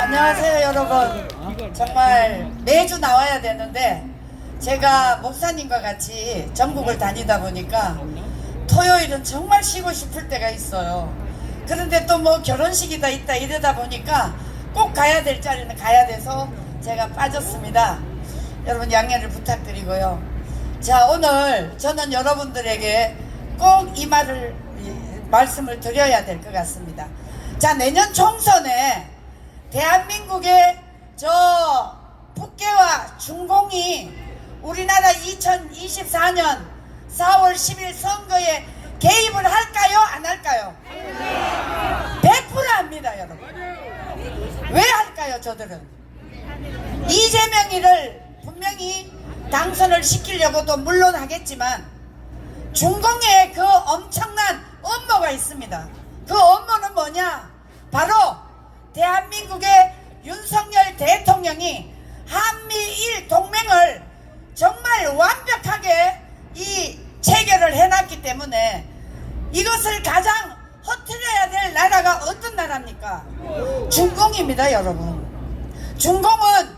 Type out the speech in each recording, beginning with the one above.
안녕하세요 여러분. 정말 매주 나와야 되는데 제가 목사님과 같이 전국을 다니다 보니까 토요일은 정말 쉬고 싶을 때가 있어요. 그런데 또 뭐 결혼식이다 있다 이러다 보니까 꼭 가야 될 자리는 가야 돼서 제가 빠졌습니다. 여러분 양해를 부탁드리고요. 자, 오늘 저는 여러분들에게 꼭 이 말씀을 드려야 될 것 같습니다. 자, 내년 총선에 대한민국의 저 북계와 중공이 우리나라 2024년 4월 10일 선거에 개입을 할까요? 안 할까요? 100% 합니다, 여러분. 왜 할까요, 저들은? 이재명이를 분명히 당선을 시키려고도 물론 하겠지만 중공에 그 엄청난 업무가 있습니다. 그 업무는 뭐냐? 바로 대한민국의 윤석열 대통령이 한미일 동맹을 정말 완벽하게 이 체결을 해놨기 때문에 이것을 가장 허트려야 될 나라가 어떤 나라입니까? 중공입니다, 여러분. 중공은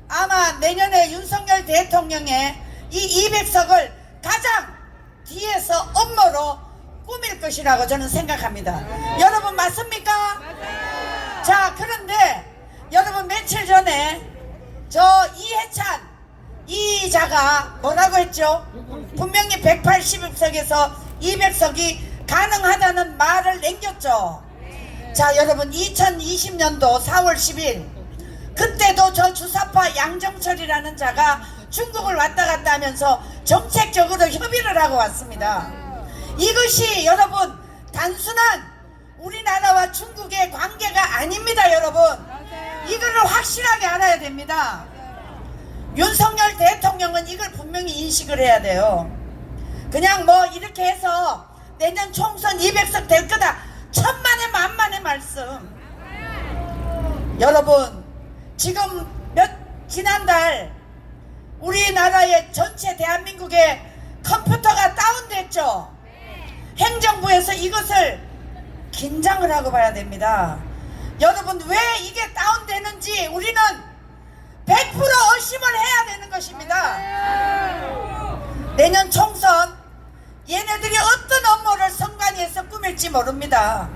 아마 내년에 윤석열 대통령의 이 200석을 가장 뒤에서 업무로 꾸밀 것이라고 저는 생각합니다. 여러분 맞습니까? 맞아요. 자, 그런데 여러분 며칠 전에 저 이해찬 이자가 뭐라고 했죠? 분명히 180석에서 200석이 가능하다는 말을 남겼죠. 자, 여러분 2020년도 4월 10일 그때도 저 주사파 양정철이라는 자가 중국을 왔다 갔다 하면서 정책적으로 협의를 하고 왔습니다. 이것이 여러분 단순한 우리나라와 중국의 관계가 아닙니다, 여러분. 이거를 확실하게 알아야 됩니다. 윤석열 대통령은 이걸 분명히 인식을 해야 돼요. 그냥 뭐 이렇게 해서 내년 총선 200석 될 거다. 천만의 만만의 말씀. 여러분 지금 지난달 우리나라의 전체 대한민국의 컴퓨터가 다운됐죠. 행정부에서 이것을 긴장을 하고 봐야 됩니다. 여러분 왜 이게 다운되는지 우리는 100% 의심을 해야 되는 것입니다. 내년 총선 얘네들이 어떤 업무를 선관위에서 꾸밀지 모릅니다.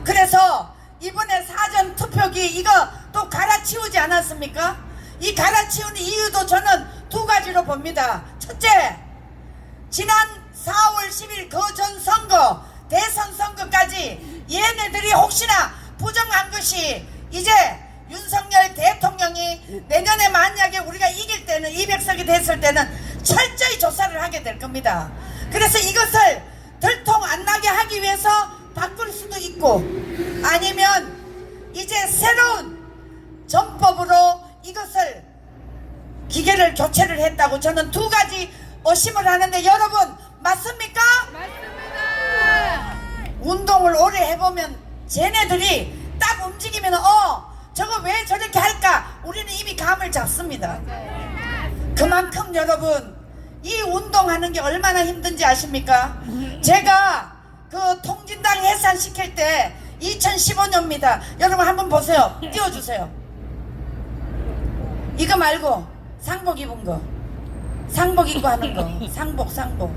그래서 이번에 사전 투표기 이거 또 갈아치우지 않았습니까? 이 갈아치우는 이유도 저는 두 가지로 봅니다. 첫째, 지난 4월 10일 그 전 선거 대선 선거까지 얘네들이 혹시나 부정한 것이 이제 윤석열 대통령이 내년에 만약에 우리가 이길 때는 200석이 됐을 때는 철저히 조사를 하게 될 겁니다. 그래서 이것을 들통 안 나게 하기 위해서 바꿀 수도 있고 아니면 이제 새로운 전법으로 이것을 기계를 교체를 했다고 저는 두 가지 의심을 하는데 여러분 맞습니까? 맞습니다. 운동을 오래 해보면 쟤네들이 딱 움직이면 저거 왜 저렇게 할까? 우리는 이미 감을 잡습니다. 그만큼 여러분 이 운동하는 게 얼마나 힘든지 아십니까? 제가 그 통진당 해산시킬 때 2015년입니다. 여러분 한번 보세요. 띄워주세요. 이거 말고 상복 입은 거, 상복 입고 하는 거, 상복.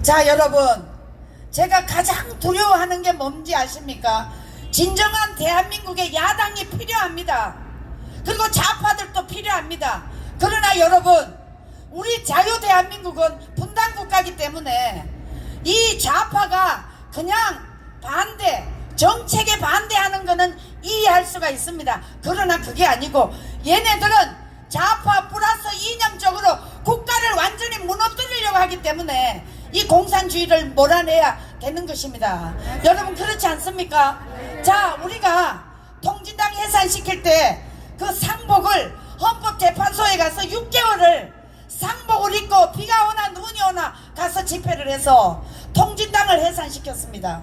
자, 여러분 제가 가장 두려워하는 게 뭔지 아십니까? 진정한 대한민국의 야당이 필요합니다. 그리고 좌파들도 필요합니다. 그러나 여러분 우리 자유 대한민국은 분단국가이기 때문에 이 좌파가 그냥 정책에 반대하는 거는 이해할 수가 있습니다. 그러나 그게 아니고 얘네들은 좌파 플러스 이념적으로 국가를 완전히 무너뜨리려고 하기 때문에 이 공산주의를 몰아내야 되는 것입니다. 여러분 그렇지 않습니까? 자, 우리가 통진당 해산시킬 때 그 상복을 헌법재판소에 가서 6개월을 상복을 입고 비가 오나 눈이 오나 가서 집회를 해서 통진당을 해산시켰습니다.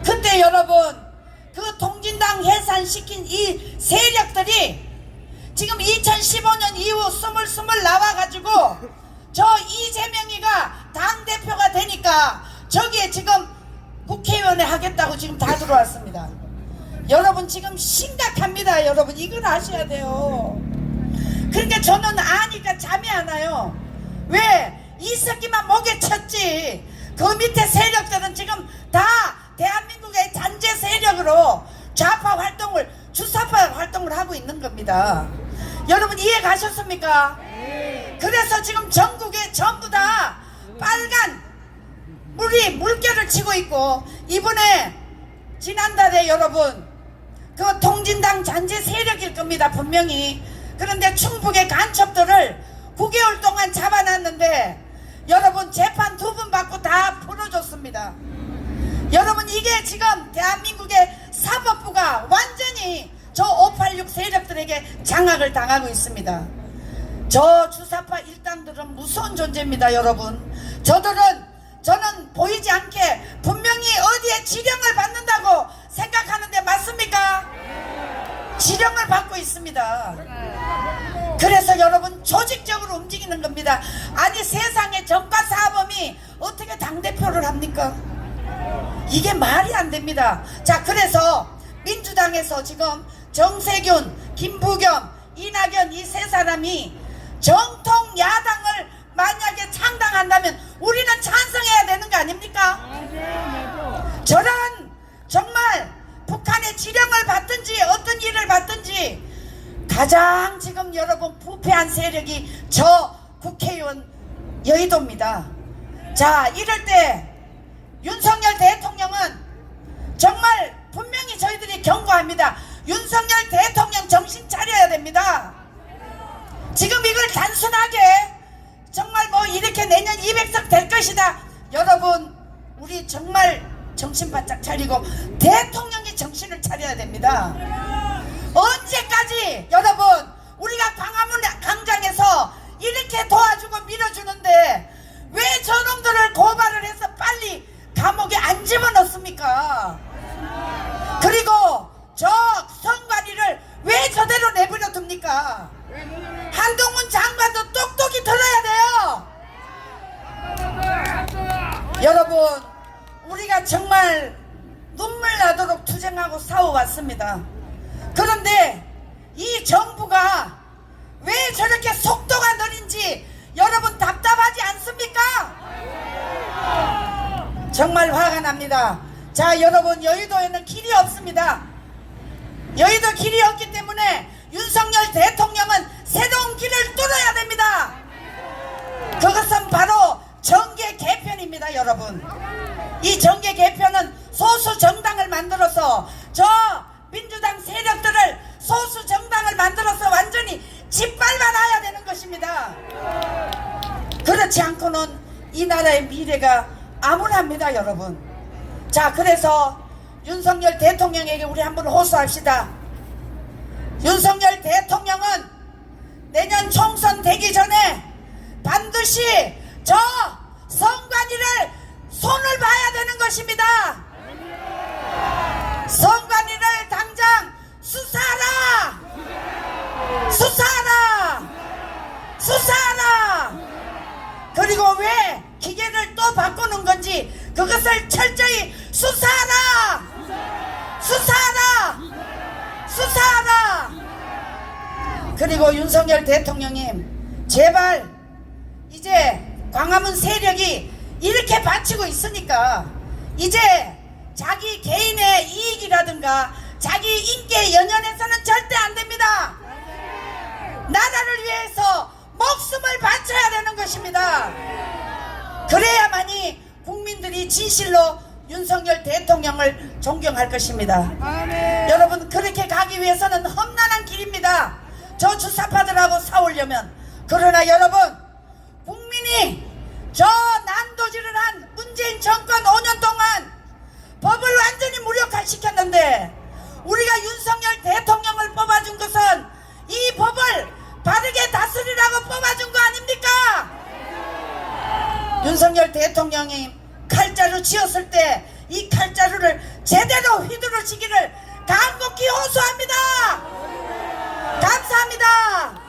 근데 여러분 그 통진당 해산시킨 이 세력들이 지금 2015년 이후 스물 나와가지고 저 이재명이가 당대표가 되니까 저기에 지금 국회의원에 하겠다고 지금 다 들어왔습니다. 여러분 지금 심각합니다. 여러분 이걸 아셔야 돼요. 그러니까 저는 아니까 잠이 안 와요. 왜? 이 새끼만 목에 쳤지. 그 밑에 세력들은 지금 다 대한민국의 잔재 세력으로 좌파 활동을, 주사파 활동을 하고 있는 겁니다. 여러분 이해 가셨습니까? 그래서 지금 전국에 전부 다 빨간 물결을 치고 있고, 이번에 지난달에 여러분 그 통진당 잔재 세력일 겁니다, 분명히. 그런데 충북의 간첩들을 9개월 동안 잡아놨는데 여러분 재판 2번 받고 다 풀어줬습니다. 여러분 이게 지금 대한민국의 사법부가 완전히 저 586 세력들에게 장악을 당하고 있습니다. 저 주사파 일당들은 무서운 존재입니다. 여러분 저는 보이지 않게 분명히 어디에 지령을 받는다고 생각하는데 맞습니까? 지령을 받고 있습니다. 그래서 여러분 조직적으로 움직이는 겁니다. 아니 세상에 정가사범이 어떻게 당대표를 합니까? 이게 말이 안 됩니다. 자, 그래서 민주당에서 지금 정세균, 김부겸, 이낙연 이 세 사람이 정통 야당을 만약에 창당한다면 우리는 찬성해야 되는 거 아닙니까? 저런 정말 북한의 지령을 받든지 어떤 일을 받든지 가장 지금 여러분 부패한 세력이 저 국회의원 여의도입니다. 자, 이럴 때 윤석열 대통령은 정말 분명히 저희들이 경고합니다. 윤석열 대통령 정신 차려야 됩니다. 지금 이걸 단순하게 정말 뭐 이렇게 내년 200석 될 것이다. 여러분 우리 정말 정신 바짝 차리고 대통령이 정신을 차려야 됩니다. 언제까지 여러분 우리가 광화문 광장에서 이렇게 도와주고 밀어주는데 왜 저놈들을 고발을 해서 빨리 감옥에 안 집어넣습니까? 그리고 저 선관위를 왜 저대로 내버려 둡니까? 한동훈 장관도 똑똑히 들어야 돼요. 여러분 우리가 정말 눈물 나도록 투쟁하고 싸워왔습니다. 그런데 이 정부가 왜 저렇게 속도가 느린지 여러분 답답하지 않습니까? 정말 화가 납니다. 자, 여러분 여의도에는 길이 없습니다. 여의도 길이 없기 때문에 윤석열 대통령은 새로운 길을 뚫어야 됩니다. 그것은 바로 정계 개편입니다. 여러분 이 정계 개편은 소수 정당을 만들어서 저 민주당 세력들을 소수 정당을 만들어서 완전히 짓밟아놔야 되는 것입니다. 그렇지 않고는 이 나라의 미래가 암울합니다. 여러분 자, 그래서 윤석열 대통령에게 우리 한번 호소합시다. 윤석열 대통령은 내년 총선 되기 전에 반드시 저 선관위를 손을 봐야 되는 것입니다. 선관위를 당장 수사하라! 수사하라! 수사하라! 그리고 왜 기계를 또 바꾸는 건지 그것을 철저히 수사하라! 수사하라! 수사하라! 그리고 윤석열 대통령님 제발 이제 광화문 세력이 이렇게 바치고 있으니까 이제 자기 개인의 이익이라든가 자기 인기에 연연해서는 절대 안 됩니다. 나라를 위해서 목숨을 바쳐야 되는 것입니다. 그래야만이 국민들이 진실로 윤석열 대통령을 존경할 것입니다. 여러분 그렇게 가기 위해서는 험난한 길입니다. 저 주사파들하고 싸우려면. 그러나 여러분 국민이 저 난도질을 한 문재인 정권 5년 동안 법을 완전히 무력화시켰는데 우리가 윤석열 대통령을 뽑아준 것은 이 법을 바르게 다스리라고 뽑아준 거 아닙니까? 윤석열 대통령이 칼자루 쥐었을 때 이 칼자루를 제대로 휘두르시기를 간곡히 호소합니다. 감사합니다.